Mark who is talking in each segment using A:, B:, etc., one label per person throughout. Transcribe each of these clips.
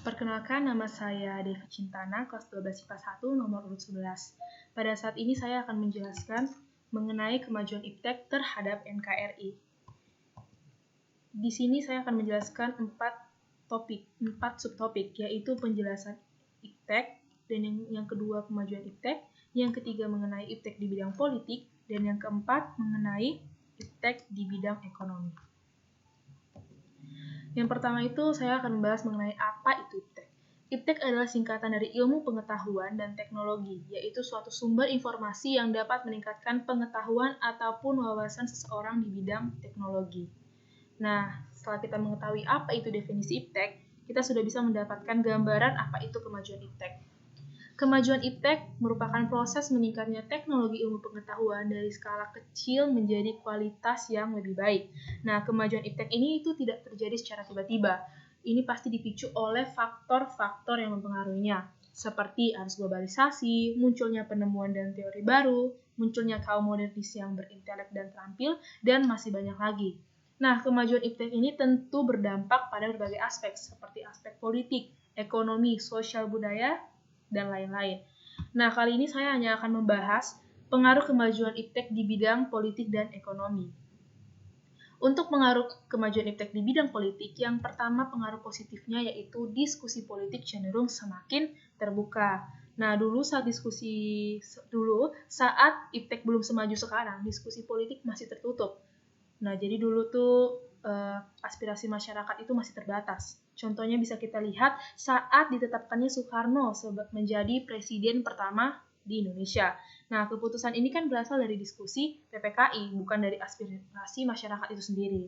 A: Perkenalkan, nama saya Devi Cintana, kelas 12 IPA 1, nomor urut 11. Pada saat ini saya akan menjelaskan mengenai kemajuan IPTEK terhadap NKRI. Di sini saya akan menjelaskan 4 subtopik, yaitu penjelasan IPTEK, dan yang kedua kemajuan IPTEK, yang ketiga mengenai IPTEK di bidang politik, dan yang keempat mengenai IPTEK di bidang ekonomi. Yang pertama itu saya akan membahas mengenai apa itu IPTEK. IPTEK adalah singkatan dari Ilmu Pengetahuan dan Teknologi, yaitu suatu sumber informasi yang dapat meningkatkan pengetahuan ataupun wawasan seseorang di bidang teknologi. Nah, setelah kita mengetahui apa itu definisi IPTEK, kita sudah bisa mendapatkan gambaran apa itu kemajuan IPTEK. Kemajuan IPTEK merupakan proses meningkatnya teknologi ilmu pengetahuan dari skala kecil menjadi kualitas yang lebih baik. Nah, kemajuan IPTEK ini itu tidak terjadi secara tiba-tiba. Ini pasti dipicu oleh faktor-faktor yang mempengaruhinya, seperti arus globalisasi, munculnya penemuan dan teori baru, munculnya kaum modernis yang berintelek dan terampil, dan masih banyak lagi. Nah, kemajuan IPTEK ini tentu berdampak pada berbagai aspek, seperti aspek politik, ekonomi, sosial budaya, dan lain-lain. Nah, kali ini saya hanya akan membahas pengaruh kemajuan IPTEK di bidang politik dan ekonomi. Untuk pengaruh kemajuan IPTEK di bidang politik, yang pertama pengaruh positifnya yaitu diskusi politik cenderung semakin terbuka. Nah, saat IPTEK belum semaju sekarang, diskusi politik masih tertutup. Nah, jadi dulu tuh aspirasi masyarakat itu masih terbatas. Contohnya bisa kita lihat saat ditetapkannya Soekarno menjadi presiden pertama di Indonesia. Nah, keputusan ini kan berasal dari diskusi PPKI, bukan dari aspirasi masyarakat itu sendiri.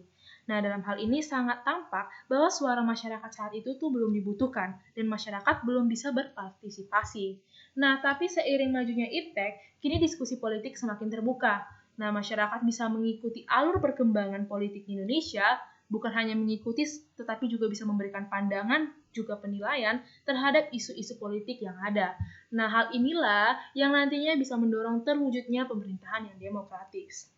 A: Nah, dalam hal ini sangat tampak bahwa suara masyarakat saat itu tuh belum dibutuhkan dan masyarakat belum bisa berpartisipasi. Nah, tapi seiring majunya IPTEK, kini diskusi politik semakin terbuka. Nah, masyarakat bisa mengikuti alur perkembangan politik Indonesia, bukan hanya mengikuti, tetapi juga bisa memberikan pandangan, juga penilaian terhadap isu-isu politik yang ada. Nah, hal inilah yang nantinya bisa mendorong terwujudnya pemerintahan yang demokratis.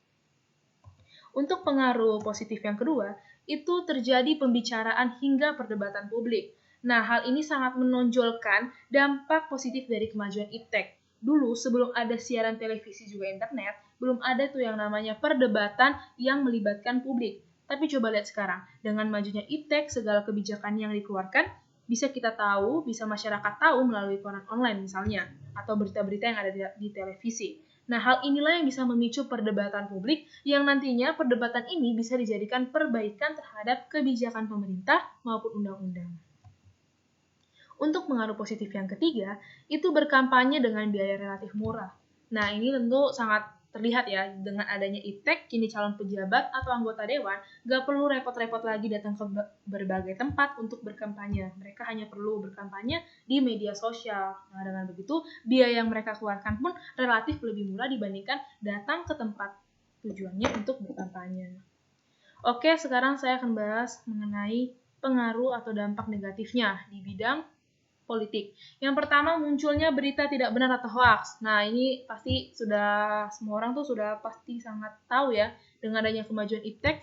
A: Untuk pengaruh positif yang kedua, itu terjadi pembicaraan hingga perdebatan publik. Nah, hal ini sangat menonjolkan dampak positif dari kemajuan IPTEK. Dulu, sebelum ada siaran televisi juga internet, belum ada tuh yang namanya perdebatan yang melibatkan publik. Tapi coba lihat sekarang, dengan majunya IPTEK, segala kebijakan yang dikeluarkan bisa kita tahu, bisa masyarakat tahu melalui koran online misalnya, atau berita-berita yang ada di televisi. Nah, hal inilah yang bisa memicu perdebatan publik yang nantinya perdebatan ini bisa dijadikan perbaikan terhadap kebijakan pemerintah maupun undang-undang. Untuk pengaruh positif yang ketiga, itu berkampanye dengan biaya relatif murah. Nah, ini tentu sangat terlihat ya, dengan adanya IPTEK, kini calon pejabat atau anggota dewan gak perlu repot-repot lagi datang ke berbagai tempat untuk berkampanye. Mereka hanya perlu berkampanye di media sosial. Nah, dengan begitu, biaya yang mereka keluarkan pun relatif lebih murah dibandingkan datang ke tempat tujuannya untuk berkampanye. Oke, sekarang saya akan bahas mengenai pengaruh atau dampak negatifnya di bidang politik. Yang pertama, munculnya berita tidak benar atau hoax. Nah, ini pasti sudah semua orang tuh sudah pasti sangat tahu ya, dengan adanya kemajuan IPTEK,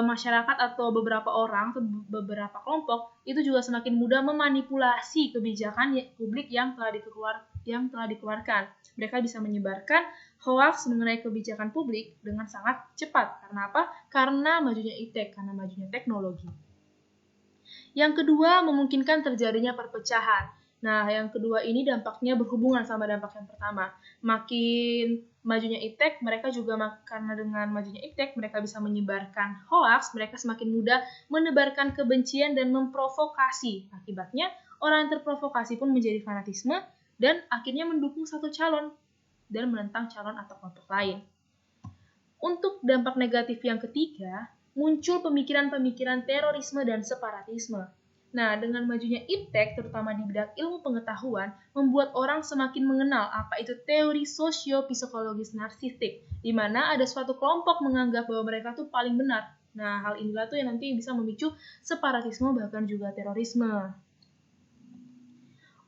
A: masyarakat atau beberapa orang atau beberapa kelompok itu juga semakin mudah memanipulasi kebijakan publik yang telah dikeluarkan. Mereka bisa menyebarkan hoax mengenai kebijakan publik dengan sangat cepat. Karena apa? Karena majunya IPTEK, karena majunya teknologi. Yang kedua, memungkinkan terjadinya perpecahan. Nah, yang kedua ini dampaknya berhubungan sama dampak yang pertama. Makin majunya IPTEK, mereka juga karena dengan majunya IPTEK, mereka bisa menyebarkan hoax, mereka semakin mudah menebarkan kebencian dan memprovokasi. Akibatnya, orang yang terprovokasi pun menjadi fanatisme dan akhirnya mendukung satu calon dan menentang calon atau kelompok lain. Untuk dampak negatif yang ketiga, muncul pemikiran-pemikiran terorisme dan separatisme. Nah, dengan majunya IPTEK, terutama di bidang ilmu pengetahuan, membuat orang semakin mengenal apa itu teori sosio-psikologis narsistik, di mana ada suatu kelompok menganggap bahwa mereka tuh paling benar. Nah, hal inilah tuh yang nanti bisa memicu separatisme bahkan juga terorisme.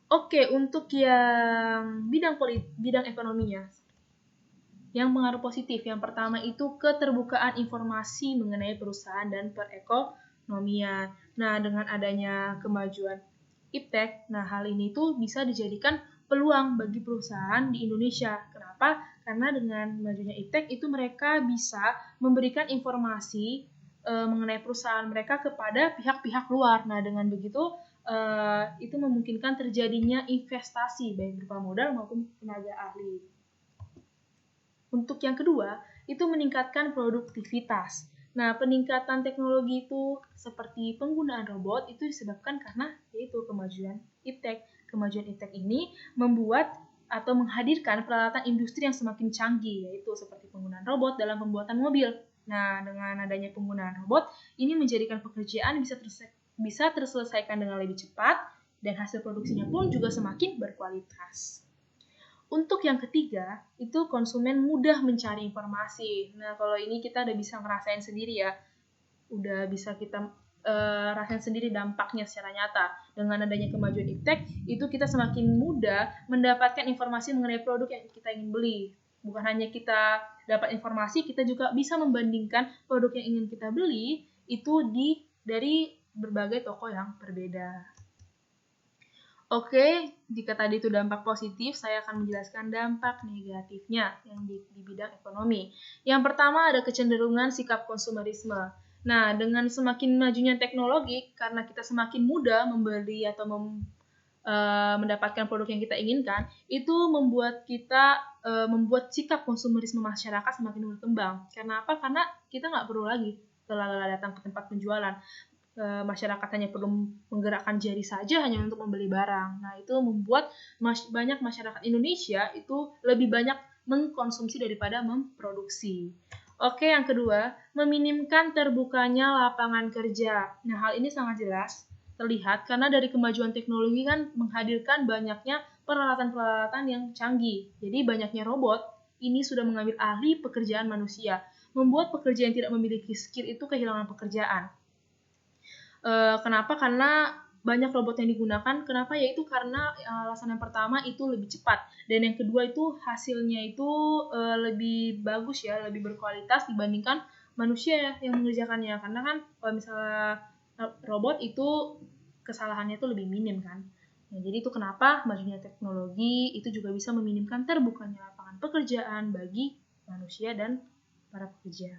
A: Oke, untuk yang bidang ekonominya, yang pengaruh positif, yang pertama itu keterbukaan informasi mengenai perusahaan dan perekonomian. Nah, dengan adanya kemajuan iptek. Nah, hal ini tuh bisa dijadikan peluang bagi perusahaan di Indonesia. Kenapa? Karena dengan majunya iptek itu mereka bisa memberikan informasi mengenai perusahaan mereka kepada pihak-pihak luar. Nah, dengan begitu itu memungkinkan terjadinya investasi baik berupa modal maupun tenaga ahli. Untuk yang kedua, itu meningkatkan produktivitas. Nah, peningkatan teknologi itu seperti penggunaan robot itu disebabkan karena yaitu kemajuan iptek. Kemajuan iptek ini membuat atau menghadirkan peralatan industri yang semakin canggih, yaitu seperti penggunaan robot dalam pembuatan mobil. Nah, dengan adanya penggunaan robot, ini menjadikan pekerjaan bisa terselesaikan dengan lebih cepat, dan hasil produksinya pun juga semakin berkualitas. Untuk yang ketiga, itu konsumen mudah mencari informasi. Nah, kalau ini kita udah bisa ngerasain sendiri ya. Udah bisa kita rasain sendiri dampaknya secara nyata. Dengan adanya kemajuan iptek, itu kita semakin mudah mendapatkan informasi mengenai produk yang kita ingin beli. Bukan hanya kita dapat informasi, kita juga bisa membandingkan produk yang ingin kita beli itu dari berbagai toko yang berbeda. Oke, jika tadi itu dampak positif, saya akan menjelaskan dampak negatifnya yang di bidang ekonomi. Yang pertama ada kecenderungan sikap konsumerisme. Nah, dengan semakin majunya teknologi, karena kita semakin mudah membeli atau mendapatkan produk yang kita inginkan, itu membuat sikap konsumerisme masyarakat semakin berkembang. Karena apa? Karena kita nggak perlu lagi lelah datang ke tempat penjualan. Masyarakat hanya perlu menggerakkan jari saja hanya untuk membeli barang. Nah, itu membuat banyak masyarakat Indonesia itu lebih banyak mengkonsumsi daripada memproduksi. Oke, yang kedua, meminimkan terbukanya lapangan kerja. Nah, hal ini sangat jelas terlihat karena dari kemajuan teknologi kan menghadirkan banyaknya peralatan-peralatan yang canggih. Jadi banyaknya robot ini sudah mengambil alih pekerjaan manusia, membuat pekerja yang tidak memiliki skill itu kehilangan pekerjaan. Kenapa? Karena banyak robot yang digunakan. Kenapa? Yaitu karena alasan yang pertama itu lebih cepat, dan yang kedua itu hasilnya itu lebih bagus ya, lebih berkualitas dibandingkan manusia yang mengerjakannya. Karena kan kalau misalnya robot itu kesalahannya itu lebih minim kan. Nah, jadi itu kenapa majunya teknologi itu juga bisa meminimkan terbukanya lapangan pekerjaan bagi manusia dan para pekerja.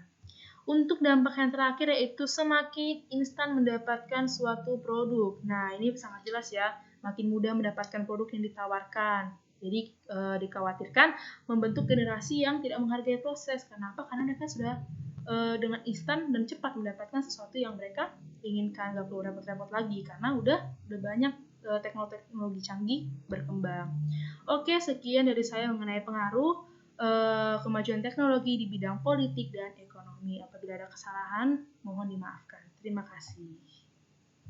A: Untuk dampak yang terakhir yaitu semakin instan mendapatkan suatu produk. Nah, ini sangat jelas ya, makin mudah mendapatkan produk yang ditawarkan. Jadi dikhawatirkan membentuk generasi yang tidak menghargai proses. Kenapa? Karena mereka sudah dengan instan dan cepat mendapatkan sesuatu yang mereka inginkan, nggak perlu repot-repot lagi karena udah banyak teknologi canggih berkembang. Oke, sekian dari saya mengenai pengaruh kemajuan teknologi di bidang politik dan ekonomi. Apabila ada kesalahan, mohon dimaafkan. Terima kasih.